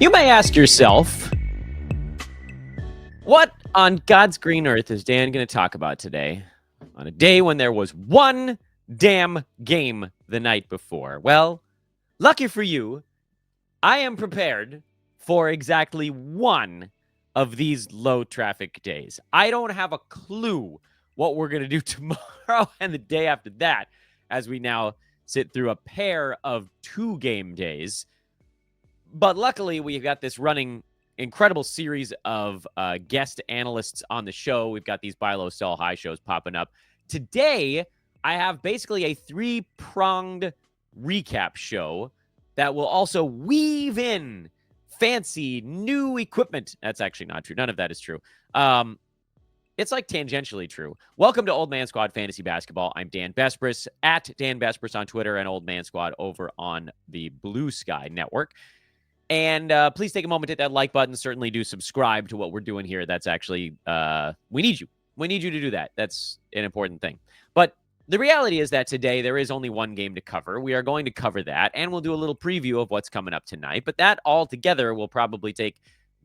You may ask yourself, what on God's green earth is Dan going to talk about today on a day when there was one damn game the night before? Well, lucky for you, I am prepared for exactly one of these low traffic days. I don't have a clue what we're going to do tomorrow and the day after that as we now sit through a pair of 2 game days. But luckily, we've got this running incredible series of guest analysts on the show. We've got these buy low, sell high shows popping up. Today, I have basically a 3-pronged recap show that will also weave in fancy new equipment. That's actually not true. None of that is true. It's like tangentially true. Welcome to Old Man Squad Fantasy Basketball. I'm Dan Bespris, at Dan Bespris on Twitter, and Old Man Squad over on the Blue Sky Network. And please take a moment to hit that like button. Certainly do subscribe to what we're doing here. That's actually, we need you. We need you to do that. That's an important thing. But the reality is that today there is only one game to cover. We are going to cover that, and we'll do a little preview of what's coming up tonight. But that all together will probably take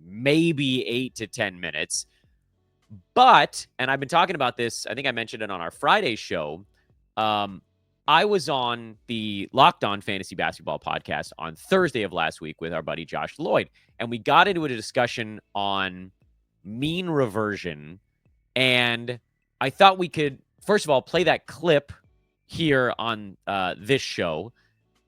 maybe 8 to 10 minutes. But, and I've been talking about this, I think I mentioned it on our Friday show, I was on the Locked On Fantasy Basketball podcast on Thursday of last week with our buddy Josh Lloyd, and we got into a discussion on mean reversion, and I thought we could, first of all, play that clip here on this show.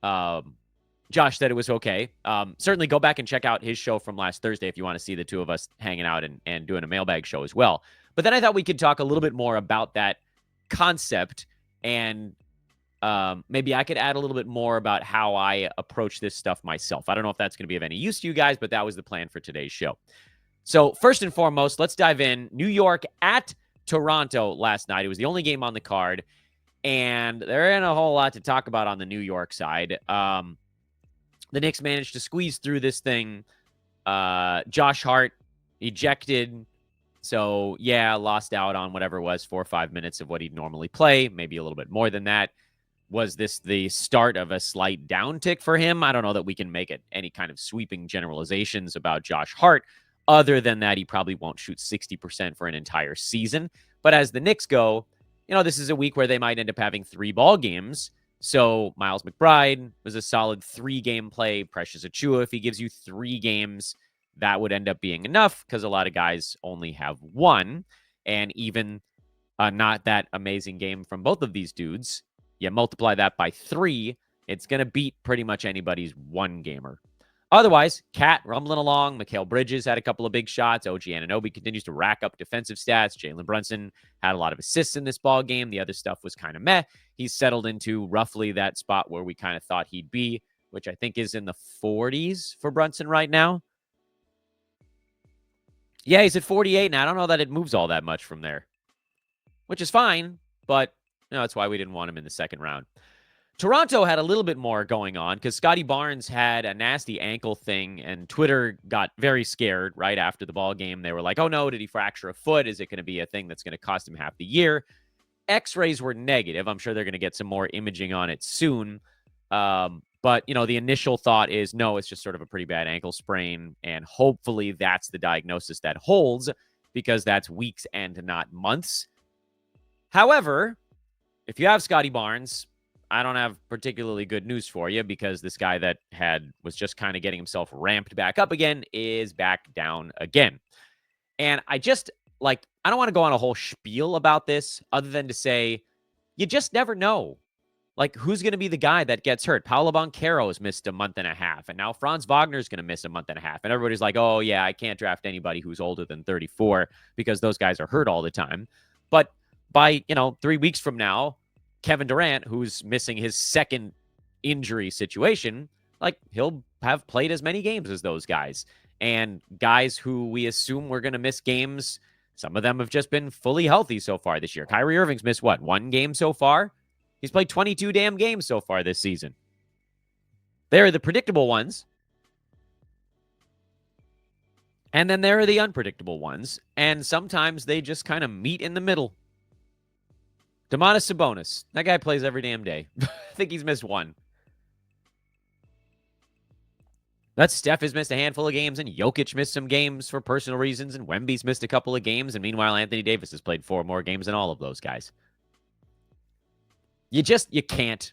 Josh said it was okay. Certainly go back and check out his show from last Thursday if you want to see the two of us hanging out and doing a mailbag show as well. But then I thought we could talk a little bit more about that concept, and maybe I could add a little bit more about how I approach this stuff myself. I don't know if that's going to be of any use to you guys, but that was the plan for today's show. So first and foremost, let's dive in. New York at Toronto last night. It was the only game on the card, and there ain't a whole lot to talk about on the New York side. The Knicks managed to squeeze through this thing. Josh Hart ejected. So, yeah, lost out on whatever it was, 4 or 5 minutes of what he'd normally play, maybe a little bit more than that. Was this the start of a slight downtick for him? I don't know that we can make it any kind of sweeping generalizations about Josh Hart. Other than that, he probably won't shoot 60% for an entire season. But as the Knicks go, this is a week where they might end up having 3 ball games. So Miles McBride was a solid 3-game play. Precious Achiuwa, if he gives you 3 games, that would end up being enough because a lot of guys only have 1. And even not that amazing game from both of these dudes, you multiply that by 3, it's going to beat pretty much anybody's 1-gamer. Otherwise, Cat rumbling along. Mikal Bridges had a couple of big shots. OG Anunoby continues to rack up defensive stats. Jalen Brunson had a lot of assists in this ball game. The other stuff was kind of meh. He's settled into roughly that spot where we kind of thought he'd be, which I think is in the 40s for Brunson right now. Yeah, he's at 48, and I don't know that it moves all that much from there, which is fine, but that's why we didn't want him in the second round. Toronto had a little bit more going on because Scottie Barnes had a nasty ankle thing, and Twitter got very scared right after the ball game. They were like, oh no, did he fracture a foot? Is it going to be a thing that's going to cost him half the year? X-rays were negative. I'm sure they're going to get some more imaging on it soon. But, the initial thought is, no, it's just sort of a pretty bad ankle sprain, and hopefully that's the diagnosis that holds because that's weeks and not months. However, if you have Scottie Barnes, I don't have particularly good news for you because this guy that was just kind of getting himself ramped back up again is back down again. And I don't want to go on a whole spiel about this other than to say, you just never know. Who's going to be the guy that gets hurt? Paolo Banchero's missed a month and a half, and now Franz Wagner's going to miss a month and a half. And everybody's like, oh, yeah, I can't draft anybody who's older than 34 because those guys are hurt all the time. But by, 3 weeks from now, Kevin Durant, who's missing his second injury situation, he'll have played as many games as those guys. And guys who we assume we're going to miss games, some of them have just been fully healthy so far this year. Kyrie Irving's missed, 1 game so far? He's played 22 damn games so far this season. They're the predictable ones. And then there are the unpredictable ones. And sometimes they just kind of meet in the middle. Domantas Sabonis. That guy plays every damn day. I think he's missed 1. That Steph has missed a handful of games, and Jokic missed some games for personal reasons, and Wemby's missed a couple of games, and meanwhile, Anthony Davis has played 4 more games than all of those guys. You can't.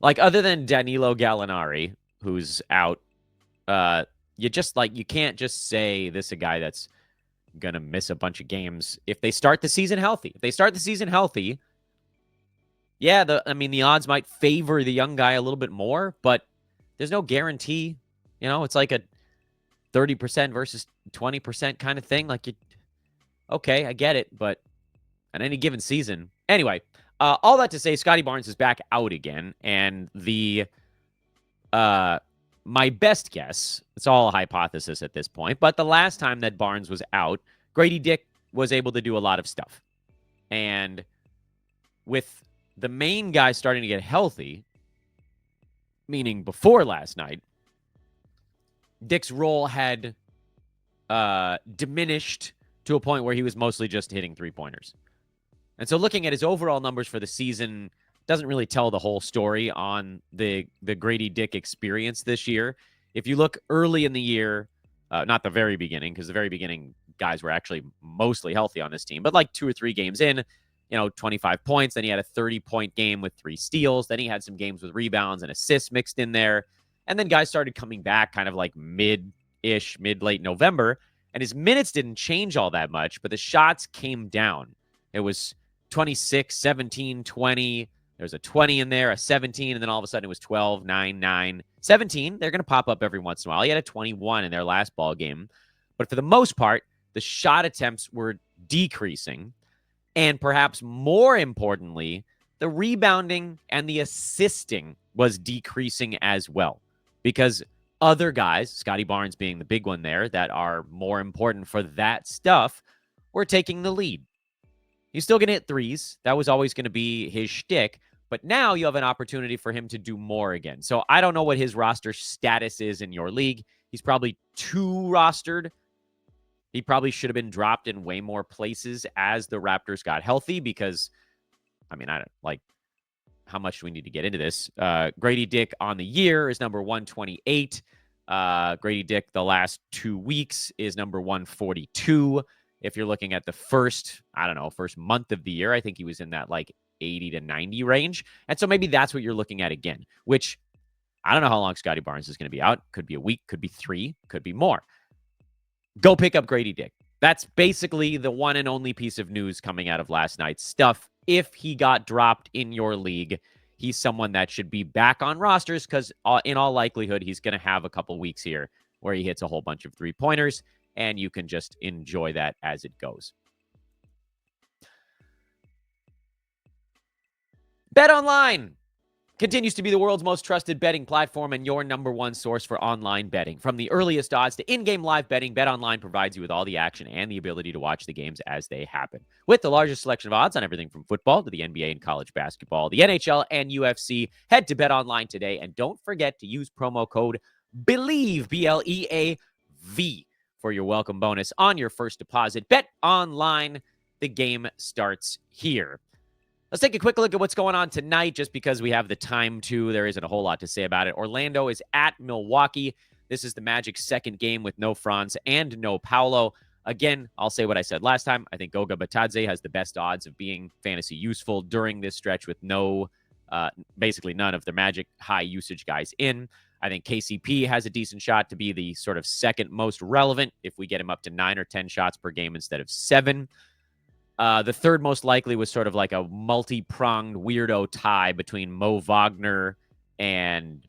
Like, other than Danilo Gallinari, who's out, you can't just say this is a guy that's going to miss a bunch of games if they start the season healthy. If they start the season healthy, yeah, the odds might favor the young guy a little bit more, but there's no guarantee. It's like a 30% versus 20% kind of thing. Okay, I get it, but on any given season. Anyway, all that to say, Scottie Barnes is back out again, and my best guess, it's all a hypothesis at this point, but the last time that Barnes was out, Gradey Dick was able to do a lot of stuff. And with the main guy starting to get healthy, meaning before last night, Dick's role had diminished to a point where he was mostly just hitting 3-pointers. And so looking at his overall numbers for the season doesn't really tell the whole story on the Gradey Dick experience this year. If you look early in the year, not the very beginning, because the very beginning guys were actually mostly healthy on this team, but like 2 or 3 games in, 25 points. Then he had a 30-point game with 3 steals. Then he had some games with rebounds and assists mixed in there. And then guys started coming back kind of like mid-late November. And his minutes didn't change all that much, but the shots came down. It was 26, 17, 20. There's a 20 in there, a 17, and then all of a sudden it was 12, 9, 9, 17. They're going to pop up every once in a while. He had a 21 in their last ball game. But for the most part, the shot attempts were decreasing. And perhaps more importantly, the rebounding and the assisting was decreasing as well. Because other guys, Scottie Barnes being the big one there, that are more important for that stuff, were taking the lead. He's still going to hit threes. That was always going to be his shtick. But now you have an opportunity for him to do more again. So I don't know what his roster status is in your league. He's probably too rostered. He probably should have been dropped in way more places as the Raptors got healthy because, I don't like, how much do we need to get into this? Gradey Dick on the year is number 128. Gradey Dick the last 2 weeks is number 142. If you're looking at the first month of the year, I think he was in that like 80 to 90 range. And so maybe that's what you're looking at again, which I don't know how long Scottie Barnes is going to be out. Could be a week, could be 3, could be more. Go pick up Gradey Dick. That's basically the one and only piece of news coming out of last night's stuff. If he got dropped in your league, he's someone that should be back on rosters because in all likelihood, he's going to have a couple weeks here where he hits a whole bunch of 3-pointers, and you can just enjoy that as it goes. BetOnline continues to be the world's most trusted betting platform and your number one source for online betting. From the earliest odds to in-game live betting, BetOnline provides you with all the action and the ability to watch the games as they happen. With the largest selection of odds on everything from football to the NBA and college basketball, the NHL and UFC, head to BetOnline today and don't forget to use promo code BELIEVE, B-L-E-A-V, for your welcome bonus on your first deposit. BetOnline, the game starts here. Let's take a quick look at what's going on tonight, just because we have the time to. There isn't a whole lot to say about it. Orlando is at Milwaukee. This is the Magic's second game with no Franz and no Paolo. Again, I'll say what I said last time. I think Goga Batadze has the best odds of being fantasy useful during this stretch with basically none of the Magic high usage guys in. I think KCP has a decent shot to be the sort of second most relevant if we get him up to 9 or 10 shots per game instead of 7. The third most likely was sort of like a multi-pronged weirdo tie between Mo Wagner and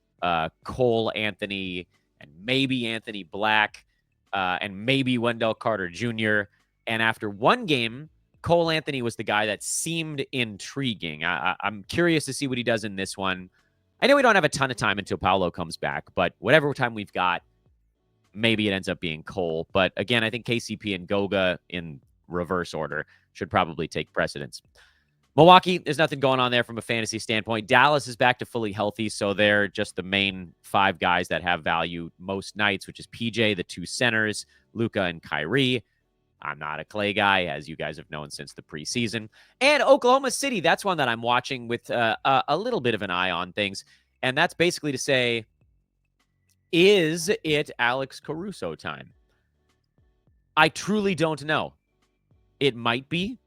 Cole Anthony and maybe Anthony Black and maybe Wendell Carter Jr. And after one game, Cole Anthony was the guy that seemed intriguing. I'm curious to see what he does in this one. I know we don't have a ton of time until Paolo comes back, but whatever time we've got, maybe it ends up being Cole. But again, I think KCP and Goga in reverse order should probably take precedence. Milwaukee, there's nothing going on there from a fantasy standpoint. Dallas is back to fully healthy, so they're just the main 5 guys that have value most nights, which is PJ, the 2 centers, Luka, and Kyrie. I'm not a Clay guy, as you guys have known since the preseason. And Oklahoma City, that's one that I'm watching with a little bit of an eye on things. And that's basically to say, Is it Alex Caruso time? I truly don't know. It might be.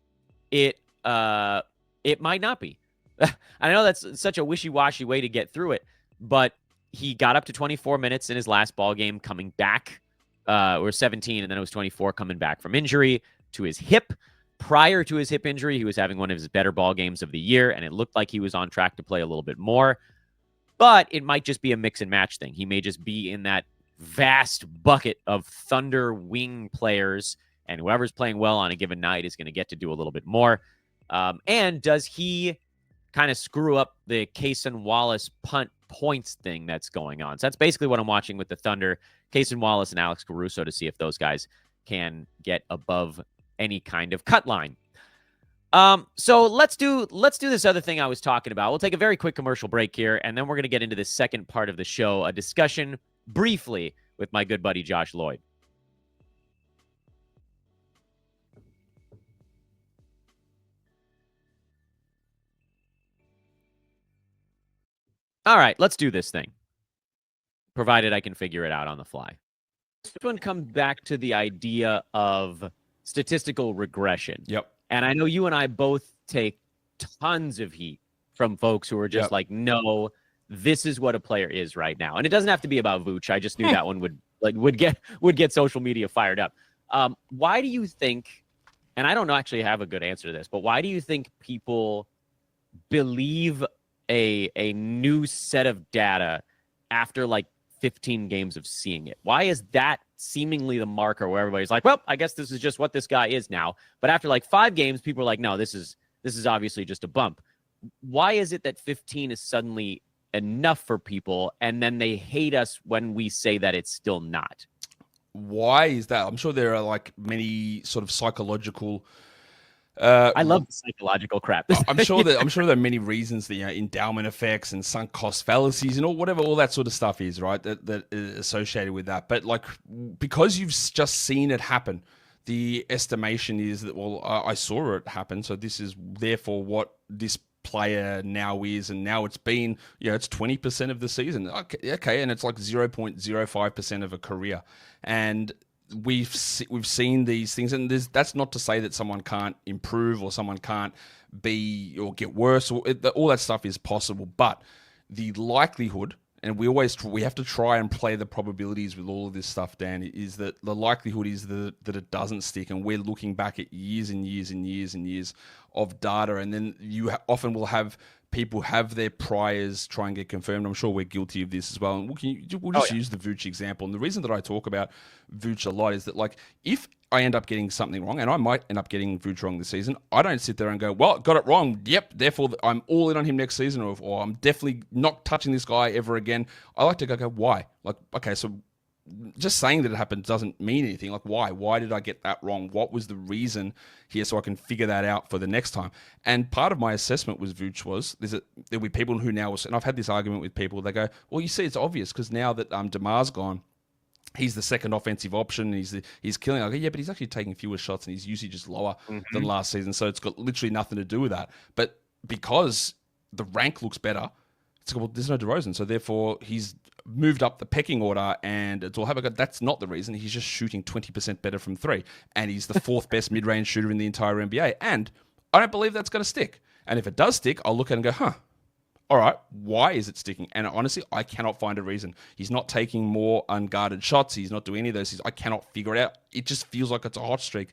It might not be. I know that's such a wishy-washy way to get through it, but he got up to 24 minutes in his last ball game coming back, or 17, and then it was 24 coming back from injury to his hip. Prior to his hip injury, he was having one of his better ball games of the year, and it looked like he was on track to play a little bit more. But it might just be a mix and match thing. He may just be in that vast bucket of Thunder wing players, and whoever's playing well on a given night is going to get to do a little bit more. And does he kind of screw up the Cason Wallace punt points thing that's going on? So that's basically what I'm watching with the Thunder, Cason Wallace and Alex Caruso, to see if those guys can get above any kind of cut line. So let's do this other thing I was talking about. We'll take a very quick commercial break here, and then we're going to get into the second part of the show, a discussion briefly with my good buddy Josh Lloyd. All right, let's do this thing, provided I can figure it out on the fly. This one comes back to the idea of statistical regression. Yep. And I know you and I both take tons of heat from folks who are just like, no, this is what a player is right now. And it doesn't have to be about Vooch. I just knew that one would get social media fired up. Why do you think, and I don't actually have a good answer to this, but why do you think people believe a new set of data after like 15 games of seeing it? Why is that seemingly the marker where everybody's like, well, I guess this is just what this guy is now? But after like 5 games, people are like, no, this is obviously just a bump. Why is it that 15 is suddenly enough for people, and then they hate us when we say that it's still not? Why is that? I'm sure there are like many sort of psychological. I love the psychological crap. I'm sure there are many reasons, the endowment effects and sunk cost fallacies and all that sort of stuff is, right, that is associated with that. But like, because you've just seen it happen, the estimation is that, well, I saw it happen, so this is therefore what this player now is, and now it's been, it's 20% of the season. Okay, and it's like 0.05% of a career, and we've seen these things, and that's not to say that someone can't improve or someone can't be or get worse, or all that stuff is possible, but the likelihood, and we have to try and play the probabilities with all of this stuff, Dan, is that the likelihood is that it doesn't stick, and we're looking back at years and years and years and years of data, and then you often will have people have their priors try and get confirmed. I'm sure we're guilty of this as well. And we'll just use the Vooch example. And the reason that I talk about Vooch a lot is that, like, if I end up getting something wrong, and I might end up getting Vooch wrong this season, I don't sit there and go, well, got it wrong. Yep, therefore I'm all in on him next season, or I'm definitely not touching this guy ever again. I like to go, why? Like, okay, so just saying that it happened doesn't mean anything. Like, why? Why did I get that wrong? What was the reason here, so I can figure that out for the next time? And part of my assessment with Vooch was there'll be people who now, and I've had this argument with people, they go, well, you see, it's obvious because now that DeMar's gone, he's the second offensive option. He's killing. I go, yeah, but he's actually taking fewer shots and his usage is lower than last season. So it's got literally nothing to do with that. But because the rank looks better, it's like, well, there's no DeRozan, so therefore he's moved up the pecking order, and it's all happen. That's not the reason. He's just shooting 20% better from 3, and he's the 4th best mid-range shooter in the entire NBA. And I don't believe that's going to stick. And if it does stick, I'll look at it and go, all right, why is it sticking? And honestly, I cannot find a reason. He's not taking more unguarded shots. He's not doing any of those. I cannot figure it out. It just feels like it's a hot streak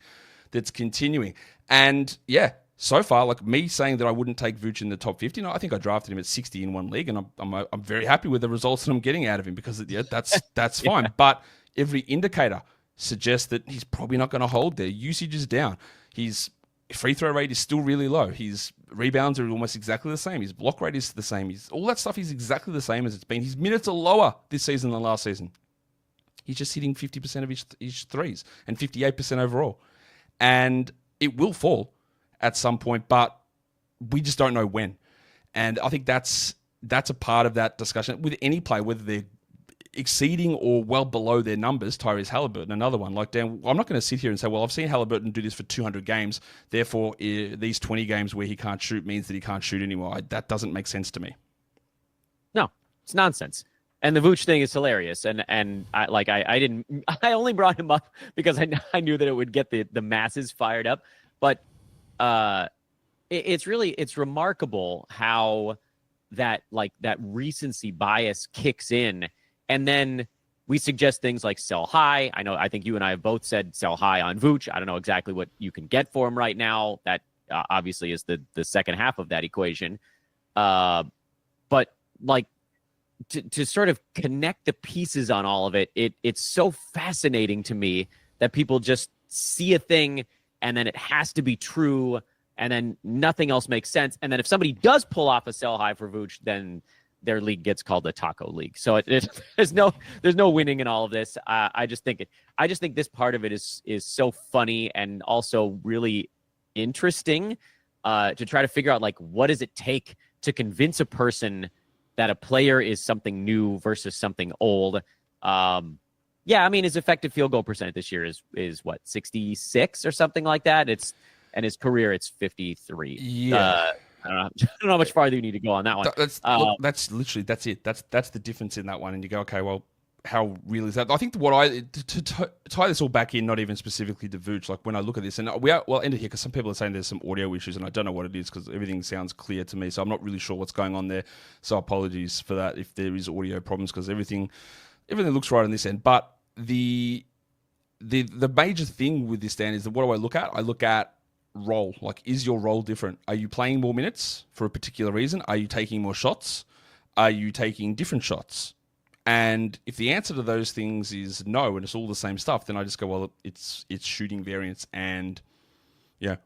that's continuing. And yeah, so far, like me saying that I wouldn't take Vooch in the top 50, no, I think I drafted him at 60 in one league, and I'm very happy with the results that I'm getting out of him, because that's fine. Yeah. But every indicator suggests that he's probably not going to hold there. Usage is down. His free throw rate is still really low. His rebounds are almost exactly the same. His block rate is the same. All that stuff is exactly the same as it's been. His minutes are lower this season than last season. He's just hitting 50% of his threes and 58% overall. And it will fall at some point, but we just don't know when. And I think that's a part of that discussion with any player, whether they're exceeding or well below their numbers. Tyrese Halliburton, another one. Like, Dan, I'm not going to sit here and say, well, I've seen Halliburton do this for 200 games, therefore these 20 games where he can't shoot means that he can't shoot anymore. That doesn't make sense to me. No, it's nonsense. And the Vooch thing is hilarious, and I didn't I only brought him up because I knew that it would get the masses fired up, but it's remarkable how that recency bias kicks in, and then we suggest things like sell high. I think you and I have both said sell high on Vooch. I don't know exactly what you can get for him right now. That obviously is the second half of that equation, but like. To sort of connect the pieces on all of it, it's so fascinating to me that people just see a thing and then it has to be true and then nothing else makes sense. And then if somebody does pull off a sell high for Vooch, then their league gets called a taco league. So there's no winning in all of this. I just think this part of it is so funny and also really interesting to try to figure out like what does it take to convince a person that a player is something new versus something old. Yeah, I mean, his effective field goal percent this year is what, 66 or something like that. And his career, it's 53. Yeah. I don't know how much farther you need to go on that one. That's literally, that's it. That's the difference in that one. And you go, okay, well, how real is that? I think to tie this all back in, not even specifically to Vooch, like when I look at this, and we'll end it here because some people are saying there's some audio issues, and I don't know what it is because everything sounds clear to me, so I'm not really sure what's going on there. So apologies for that if there is audio problems because everything looks right on this end. But the major thing with this, Dan, is that what do I look at? I look at role. Like, is your role different? Are you playing more minutes for a particular reason? Are you taking more shots? Are you taking different shots? And if the answer to those things is no, and it's all the same stuff, then I just go, well, it's shooting variance, and yeah,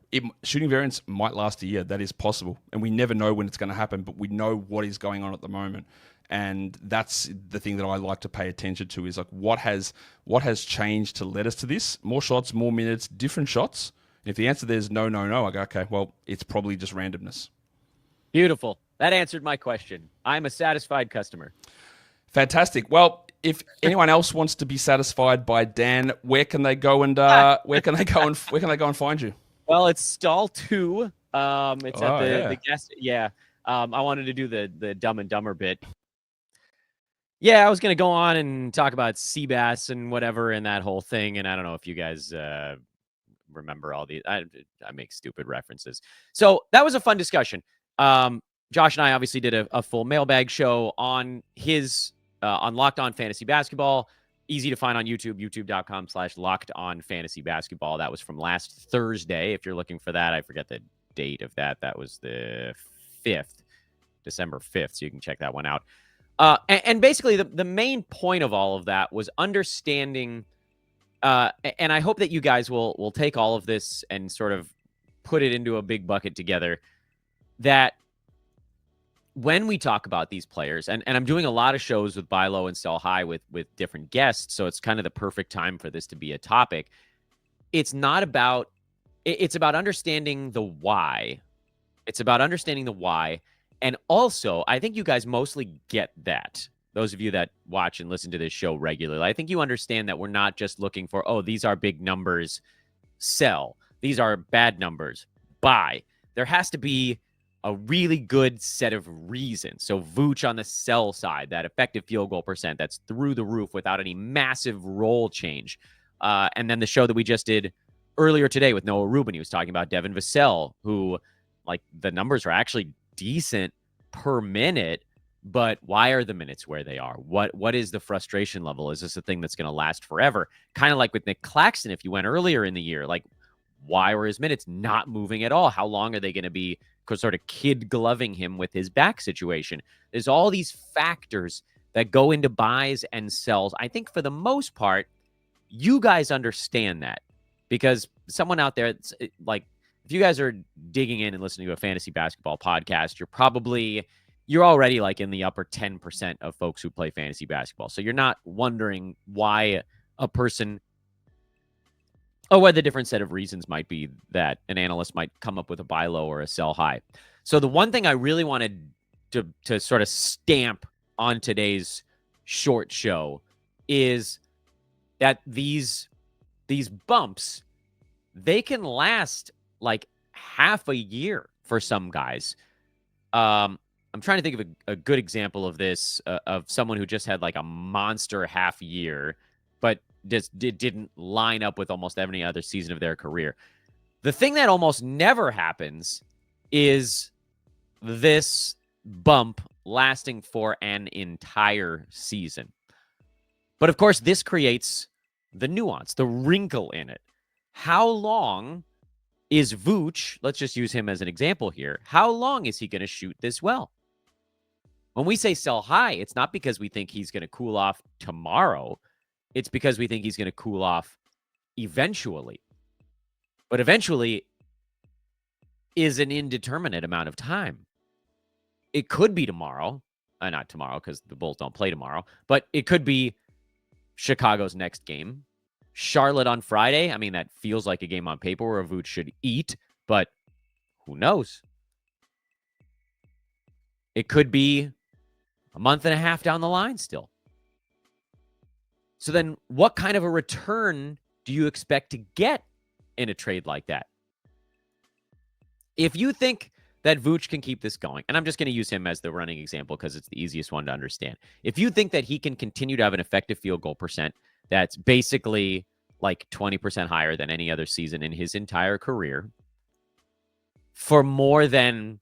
shooting variance might last a year. That is possible, and we never know when it's going to happen, but we know what is going on at the moment, and that's the thing that I like to pay attention to is like what has changed to lead us to this: more shots, more minutes, different shots. And if the answer there is no, I go, okay, well, it's probably just randomness. Beautiful. That answered my question. I'm a satisfied customer. Fantastic. Well, if anyone else wants to be satisfied by Dan, where can they go and find you? Well, it's stall 2. It's at the guest. Yeah. I wanted to do the Dumb and Dumber bit. Yeah, I was gonna go on and talk about Seabass and whatever and that whole thing, and I don't know if you guys remember all these. I make stupid references. So that was a fun discussion. Josh and I obviously did a full mailbag show on his on Locked On Fantasy Basketball. Easy to find on YouTube, youtube.com/LockedOnFantasyBasketball. That was from last Thursday. If you're looking for that, I forget the date of that. That was the 5th, December 5th. So you can check that one out. And basically the main point of all of that was understanding, and I hope that you guys will take all of this and sort of put it into a big bucket together, that when we talk about these players, and I'm doing a lot of shows with Buy Low and Sell High with different guests, so it's kind of the perfect time for this to be a topic. It's about understanding the why. It's about understanding the why. And also, I think you guys mostly get that. Those of you that watch and listen to this show regularly, I think you understand that we're not just looking for, oh, these are big numbers, sell. These are bad numbers, buy. There has to be a really good set of reasons. So Vooch on the sell side, that effective field goal percent, that's through the roof without any massive role change. And then the show that we just did earlier today with Noah Rubin, he was talking about Devin Vassell, who, like, the numbers are actually decent per minute, but why are the minutes where they are? What is the frustration level? Is this a thing that's going to last forever? Kind of like with Nick Claxton, if you went earlier in the year, like, why were his minutes not moving at all? How long are they going to be sort of kid gloving him with his back situation? There's all these factors that go into buys and sells. I think for the most part, you guys understand that, because someone out there, like, if you guys are digging in and listening to a fantasy basketball podcast, you're already like in the upper 10% of folks who play fantasy basketball. So you're not wondering why a person, or what the different set of reasons might be that an analyst might come up with a buy low or a sell high. So the one thing I really wanted to sort of stamp on today's short show is that these bumps, they can last like half a year for some guys. I'm trying to think of a good example of this, of someone who just had like a monster half year, but just didn't line up with almost every other season of their career. The thing that almost never happens is this bump lasting for an entire season. But of course, this creates the nuance, the wrinkle in it. How long is Vooch, let's just use him as an example here, how long is he going to shoot this well? When we say sell high, it's not because we think he's going to cool off tomorrow. It's because we think he's going to cool off eventually. But eventually is an indeterminate amount of time. It could be tomorrow. Not tomorrow because the Bulls don't play tomorrow. But it could be Chicago's next game. Charlotte on Friday. I mean, that feels like a game on paper where Vooch should eat. But who knows? It could be a month and a half down the line still. So then what kind of a return do you expect to get in a trade like that? If you think that Vooch can keep this going, and I'm just going to use him as the running example because it's the easiest one to understand. If you think that he can continue to have an effective field goal percent that's basically like 20% higher than any other season in his entire career for more than,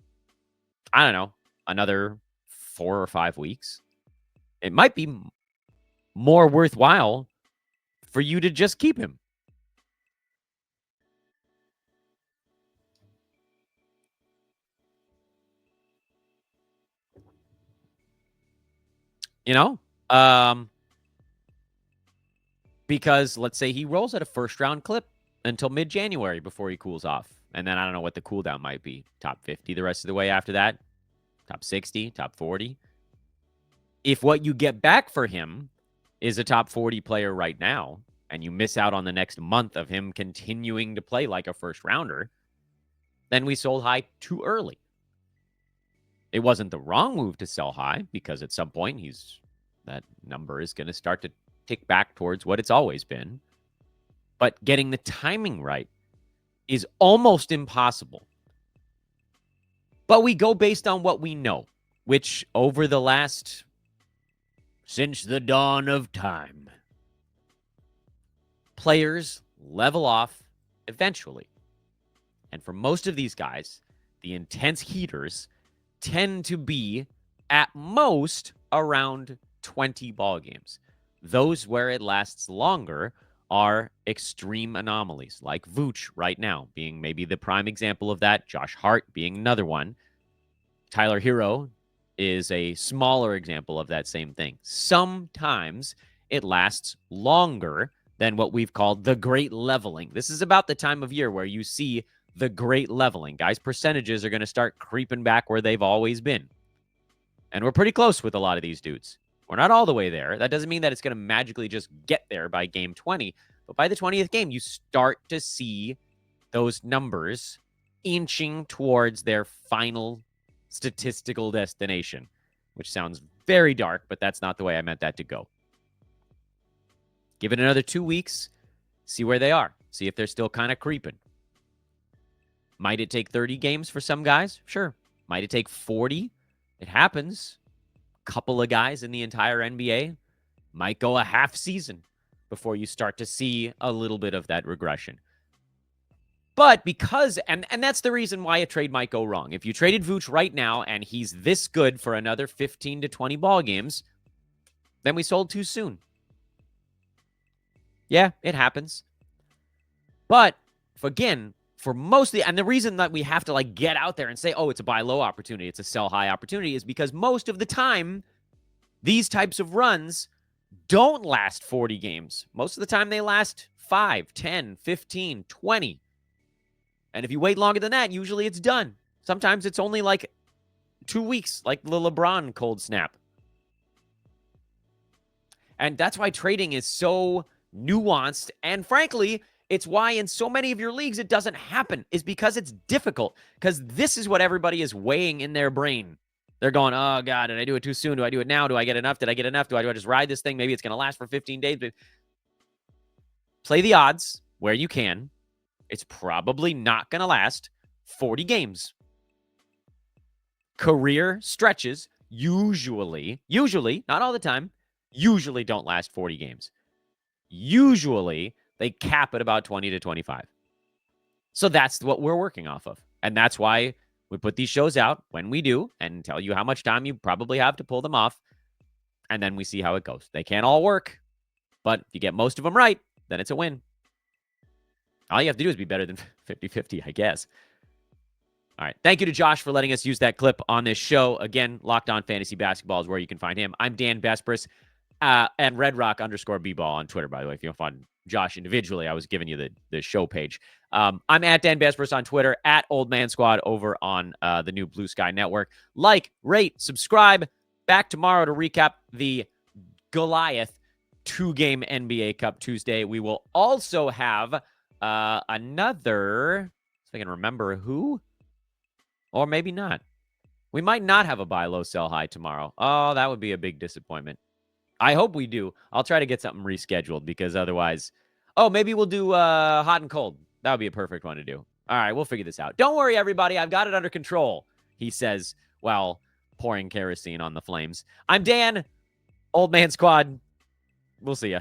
I don't know, another 4 or 5 weeks, it might be more worthwhile for you to just keep him. You know? Because let's say he rolls at a first-round clip until mid-January before he cools off. And then I don't know what the cooldown might be. Top 50 the rest of the way after that. Top 60, top 40. If what you get back for him is a top 40 player right now, and you miss out on the next month of him continuing to play like a first-rounder, then we sold high too early. It wasn't the wrong move to sell high because at some point that number is going to start to tick back towards what it's always been. But getting the timing right is almost impossible. But we go based on what we know, which over the last, since the dawn of time, players level off eventually. And for most of these guys, the intense heaters tend to be at most around 20 ball games. Those where it lasts longer are extreme anomalies, like Vooch right now being maybe the prime example of that, Josh Hart being another one. Tyler Hero is a smaller example of that same thing. Sometimes it lasts longer than what we've called the great leveling. This is about the time of year where you see the great leveling. Guys' percentages are going to start creeping back where they've always been. And we're pretty close with a lot of these dudes. We're not all the way there. That doesn't mean that it's going to magically just get there by game 20. But by the 20th game, you start to see those numbers inching towards their final statistical destination, which sounds very dark, but that's not the way I meant that to go. Give it another 2 weeks, see where they are, see if they're still kind of creeping. Might it take 30 games for some guys? Sure. Might it take 40? It happens. A couple of guys in the entire NBA might go a half season before you start to see a little bit of that regression. But because, and that's the reason why a trade might go wrong. If you traded Vooch right now and he's this good for another 15 to 20 ball games, then we sold too soon. Yeah, it happens. But again, for mostly, and the reason that we have to like get out there and say, oh, it's a buy low opportunity, it's a sell high opportunity, is because most of the time, these types of runs don't last 40 games. Most of the time, they last 5, 10, 15, 20. And if you wait longer than that, usually it's done. Sometimes it's only like 2 weeks, like the LeBron cold snap. And that's why trading is so nuanced. And frankly, it's why in so many of your leagues it doesn't happen, is because it's difficult. Because this is what everybody is weighing in their brain. They're going, oh, God, did I do it too soon? Do I do it now? Do I get enough? Did I get enough? Do I just ride this thing? Maybe it's going to last for 15 days. But play the odds where you can. It's probably not going to last 40 games. career stretches usually, not all the time, usually don't last 40 games. Usually they cap at about 20 to 25. So that's what we're working off of. And that's why we put these shows out when we do and tell you how much time you probably have to pull them off. And then we see how it goes. They can't all work, but if you get most of them right, then it's a win. All you have to do is be better than 50-50, I guess. All right. Thank you to Josh for letting us use that clip on this show. Again, Locked On Fantasy Basketball is where you can find him. I'm Dan Bespris, and RedRock_B-Ball on Twitter, by the way. If you don't find Josh individually, I was giving you the show page. I'm at Dan Bespris on Twitter, at Old Man Squad over on the new Blue Sky Network. Like, rate, subscribe. Back tomorrow to recap the Goliath 2-game NBA Cup Tuesday. We will also have another, if I can remember who, or maybe not. We might not have a buy low, sell high tomorrow. Oh, that would be a big disappointment. I hope we do. I'll try to get something rescheduled because otherwise, maybe we'll do hot and cold. That would be a perfect one to do. All right, we'll figure this out. Don't worry, everybody. I've got it under control, he says while pouring kerosene on the flames. I'm Dan, Old Man Squad. We'll see ya.